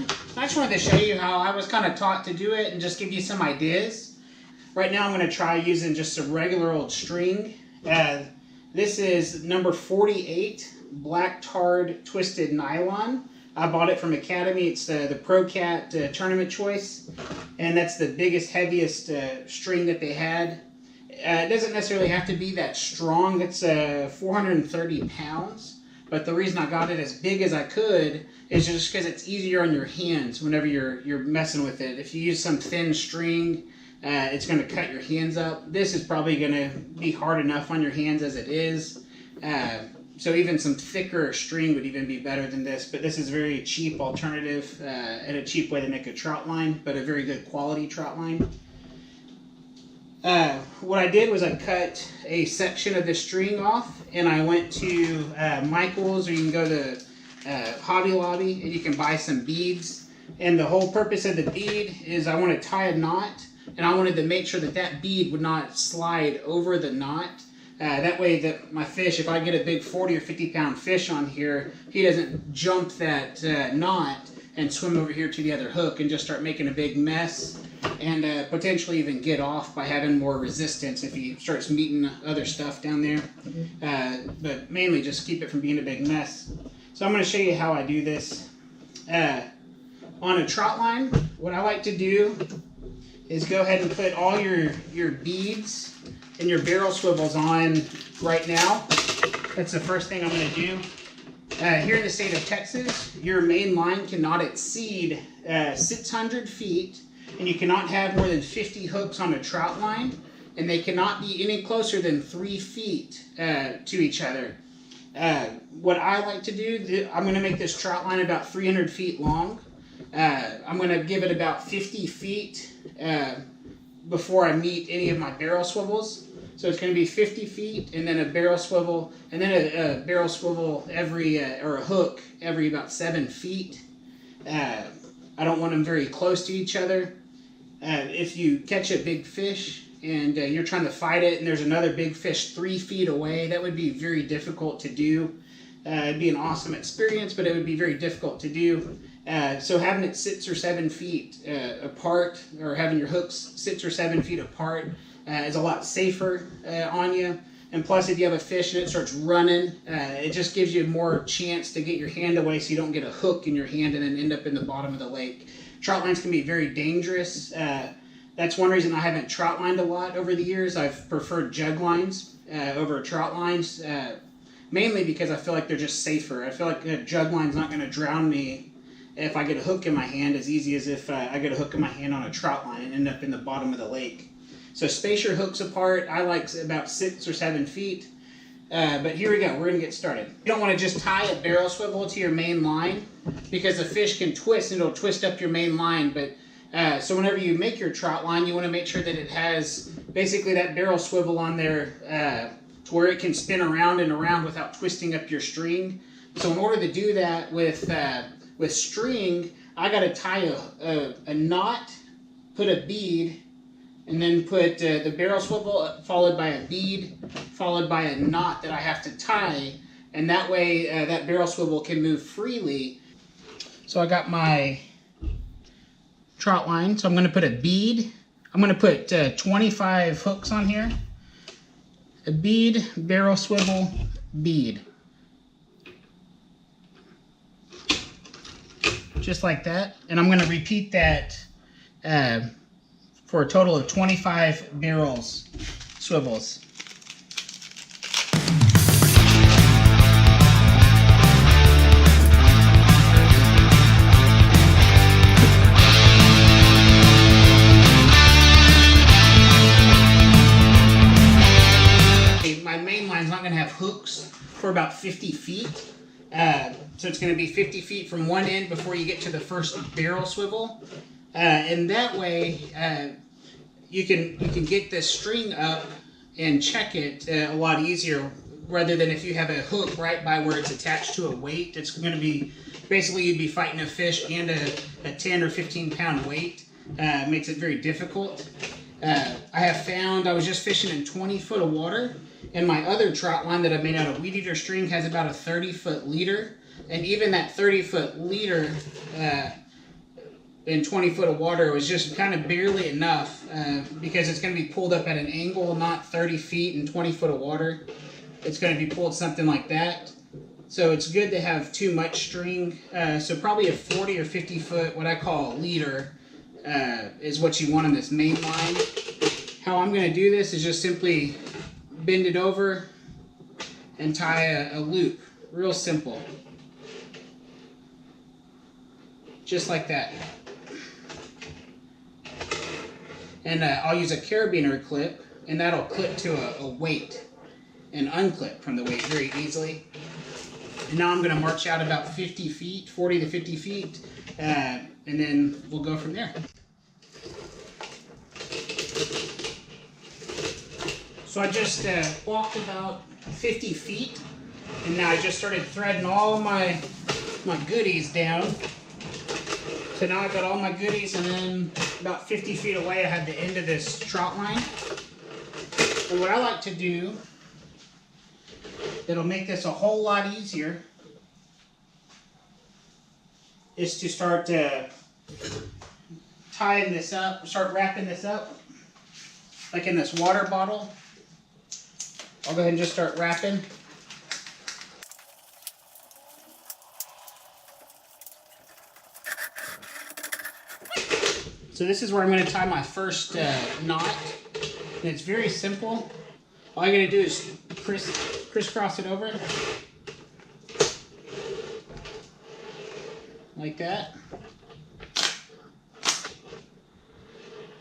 line. I just wanted to show you how I was kind of taught to do it and just give you some ideas. Right now I'm going to try using just some regular old string. This is number 48 black tarred twisted nylon. I bought it from Academy. It's the ProCat tournament choice, and that's the biggest, heaviest string that they had. It doesn't necessarily have to be that strong. It's 430 pounds, but the reason I got it as big as I could is just because it's easier on your hands whenever you're messing with it. If you use some thin string, it's going to cut your hands up. This is probably going to be hard enough on your hands as it is. So even some thicker string would even be better than this, but this is a very cheap alternative and a cheap way to make a trot line, but a very good quality trot line. What I did was I cut a section of the string off, and I went to Michael's, or you can go to Hobby Lobby and you can buy some beads. And the whole purpose of the bead is I want to tie a knot, and I wanted to make sure that that bead would not slide over the knot. That way that my fish, if I get a big 40 or 50 pound fish on here, he doesn't jump that knot and swim over here to the other hook and just start making a big mess, and potentially even get off by having more resistance if he starts meeting other stuff down there. But mainly just keep it from being a big mess. So I'm going to show you how I do this. On a trot line, what I like to do is go ahead and put all your beads and your barrel swivels on right now. That's the first thing I'm going to do. Here in the state of Texas, your main line cannot exceed 600 feet, and you cannot have more than 50 hooks on a trot line, and they cannot be any closer than 3 feet to each other. What I like to do, I'm going to make this trot line about 300 feet long. I'm going to give it about 50 feet before I meet any of my barrel swivels. So it's going to be 50 feet, and then a barrel swivel, and then a barrel swivel every, or a hook every about 7 feet. I don't want them very close to each other. If you catch a big fish and you're trying to fight it, and there's another big fish 3 feet away, that would be very difficult to do. It'd be an awesome experience, but it would be very difficult to do. So having it 6 or 7 feet apart, or having your hooks 6 or 7 feet apart, is a lot safer on you. And plus, if you have a fish and it starts running, it just gives you more chance to get your hand away so you don't get a hook in your hand and then end up in the bottom of the lake. Trot lines can be very dangerous. That's one reason I haven't trot lined a lot over the years. I've preferred jug lines over trot lines, mainly because I feel like they're just safer. I feel like a jug line's not going to drown me if I get a hook in my hand as easy as if I get a hook in my hand on a trot line and end up in the bottom of the lake. So space your hooks apart. I like about 6 or 7 feet. But here we go. We're going to get started. You don't want to just tie a barrel swivel to your main line, because the fish can twist and it'll twist up your main line. But so whenever you make your trot line, you want to make sure that it has basically that barrel swivel on there to where it can spin around and around without twisting up your string. So in order to do that with string, I got to tie a knot, put a bead, and then put the barrel swivel followed by a bead, followed by a knot that I have to tie, and that way that barrel swivel can move freely. So I got my trot line, so I'm going to put a bead. I'm going to put 25 hooks on here. A bead, barrel swivel, bead. Just like that. And I'm going to repeat that for a total of 25 barrels swivels. My main line's not going to have hooks for about 50 feet. So it's going to be 50 feet from one end before you get to the first barrel swivel. And that way you can get this string up and check it a lot easier, rather than if you have a hook right by where it's attached to a weight. It's going to be, basically you'd be fighting a fish and a 10 or 15 pound weight. Makes it very difficult. I have found, I was just fishing in 20 foot of water, and my other trot line that I made out of weedeater string has about a 30 foot leader. And even that 30 foot leader in 20 foot of water. It was just kind of barely enough because it's going to be pulled up at an angle, not 30 feet in 20 foot of water. It's going to be pulled something like that. So it's good to have too much string. So probably a 40 or 50 foot, what I call a leader, is what you want on this main line. How I'm going to do this is just simply bend it over and tie a loop. Real simple. Just like that. And I'll use a carabiner clip, and that'll clip to a weight and unclip from the weight very easily. And now I'm going to march out about 50 feet, 40 to 50 feet, and then we'll go from there. So I just walked about 50 feet, and now I just started threading all my goodies down. So now I've got all my goodies, and then about 50 feet away I had the end of this trot line. And what I like to do, that'll make this a whole lot easier, is to start tying this up, start wrapping this up, like in this water bottle. I'll go ahead and just start wrapping. So this is where I'm going to tie my first knot, and it's very simple. All you're going to do is crisscross it over, like that.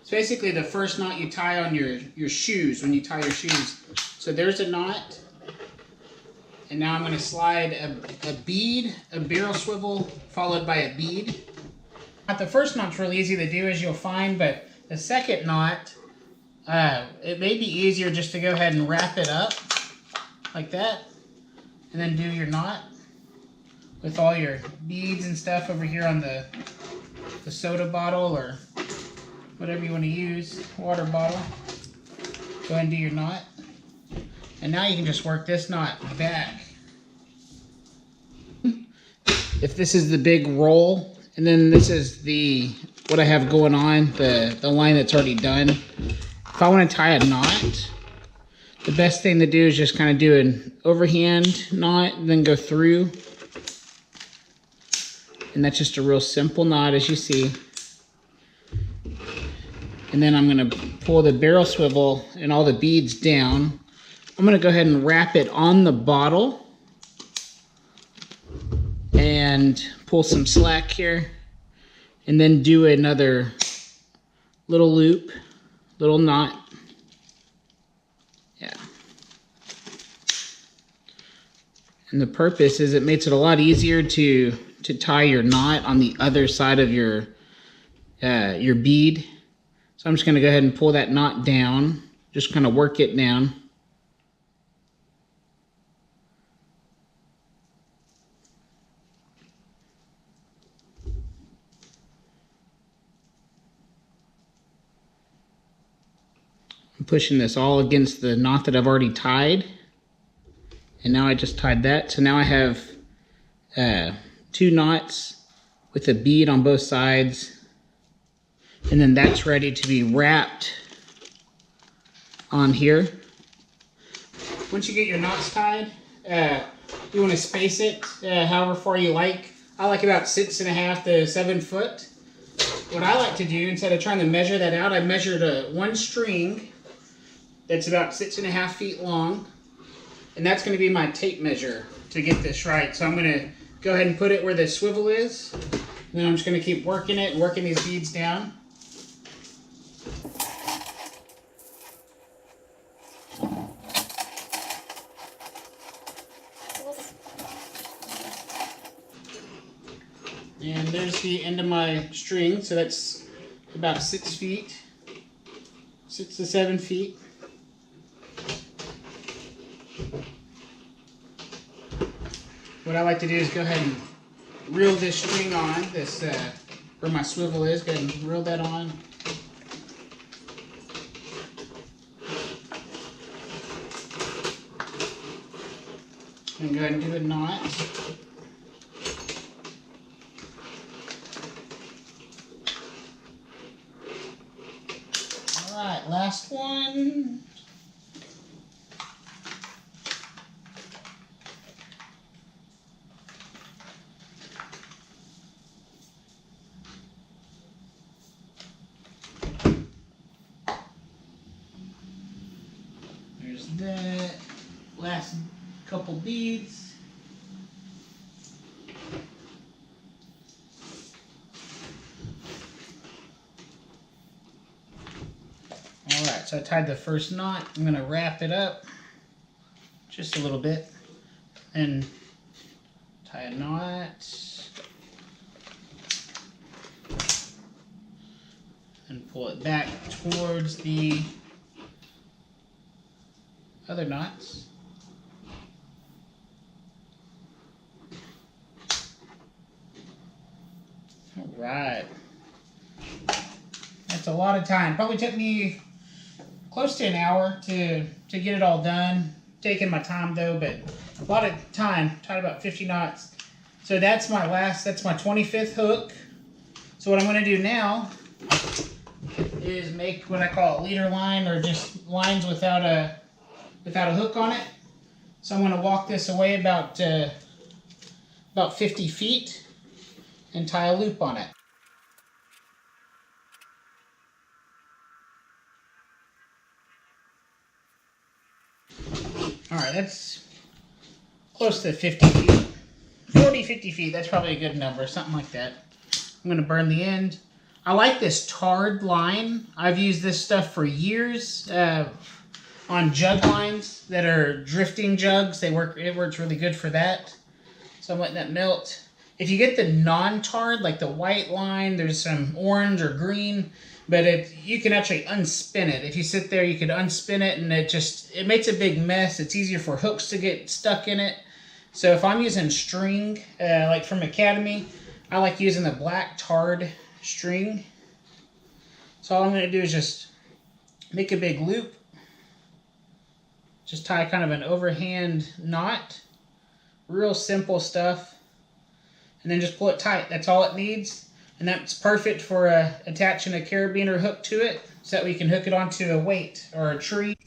It's basically the first knot you tie on your shoes when you tie your shoes. So there's a knot, and now I'm going to slide a bead, a barrel swivel, followed by a bead. The first knot's really easy to do, as you'll find, but the second knot, it may be easier just to go ahead and wrap it up like that, and then do your knot with all your beads and stuff over here on the soda bottle or whatever you want to use, water bottle. Go ahead and do your knot. And now you can just work this knot back. If this is the big roll, and then this is what I have going on, the line that's already done. If I want to tie a knot, the best thing to do is just kind of do an overhand knot and then go through. And that's just a real simple knot, as you see. And then I'm going to pull the barrel swivel and all the beads down. I'm going to go ahead and wrap it on the bottle and pull some slack here, and then do another little loop, little knot. Yeah. And the purpose is it makes it a lot easier to tie your knot on the other side of your bead. So I'm just going to go ahead and pull that knot down, just kind of work it down. I'm pushing this all against the knot that I've already tied. And now I just tied that. So now I have 2 knots with a bead on both sides. And then that's ready to be wrapped on here. Once you get your knots tied, you want to space it however far you like. I like about 6.5 to 7 foot. What I like to do, instead of trying to measure that out, I measured one string that's about 6.5 feet long, and that's going to be my tape measure to get this right. So I'm going to go ahead and put it where the swivel is, and then I'm just going to keep working it, working these beads down. And there's the end of my string, so that's about 6 feet, 6 to 7 feet. What I like to do is go ahead and reel this string on, this where my swivel is. Go ahead and reel that on. And go ahead and do a knot. that last one. There's that. Last couple beads. Alright, so I tied the first knot. I'm going to wrap it up just a little bit and tie a knot and pull it back towards the other knots. Alright. That's a lot of time. Probably took me close to an hour to get it all done. Taking my time though, but a lot of time. Tied about 50 knots. So that's my 25th hook. So what I'm going to do now is make what I call a leader line, or just lines without a hook on it. So I'm going to walk this away about 50 feet and tie a loop on it. Alright, that's close to 50 feet. 40, 50 feet, that's probably a good number, something like that. I'm going to burn the end. I like this tarred line. I've used this stuff for years on jug lines that are drifting jugs. It works really good for that. So I'm letting that melt. If you get the non-tarred, like the white line, there's some orange or green, but you can actually unspin it. If you sit there, you could unspin it, and it makes a big mess. It's easier for hooks to get stuck in it. So if I'm using string, like from Academy, I like using the black tarred string. So all I'm going to do is just make a big loop. Just tie kind of an overhand knot. Real simple stuff. And then just pull it tight. That's all it needs. And that's perfect for attaching a carabiner hook to it, so that we can hook it onto a weight or a tree.